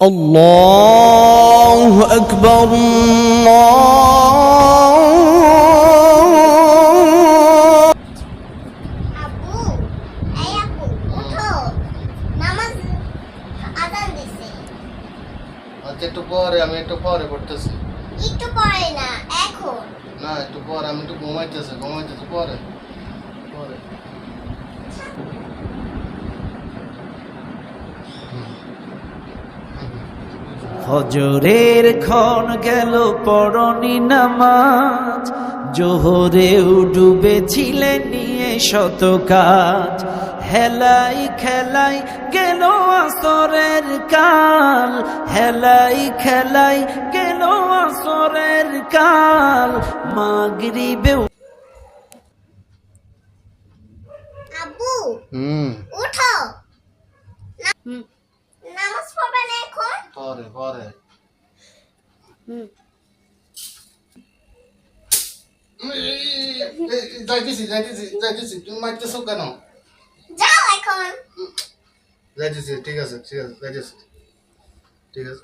الله أكبر الله আব্বু এই আব্বু উঠো নামাজ আযান দিছে আচ্ছা একটু পরে আমি একটু পরে করতেছি একটু পরে না এখন না একটু পরে আমি একটু ঘুমাইতেছি পরে পরে ফজরের ক্ষণ গেল পড়নি নামাজ, জোহরেও ডুবেছিলে নিয়ে শত কাজ। হেলাই খেলাই গেল আসরের কাল, হেলাই খেলাই গেল আসরের কাল। মাগরিবেও আব্বু হুম উঠো নামাজ পড়বে না এখন পরে পরে যাইতেছি তুমি মারতেছো কেন? যাও এখন যাইতেছি ঠিক আছে যাইতেছি ঠিক আছে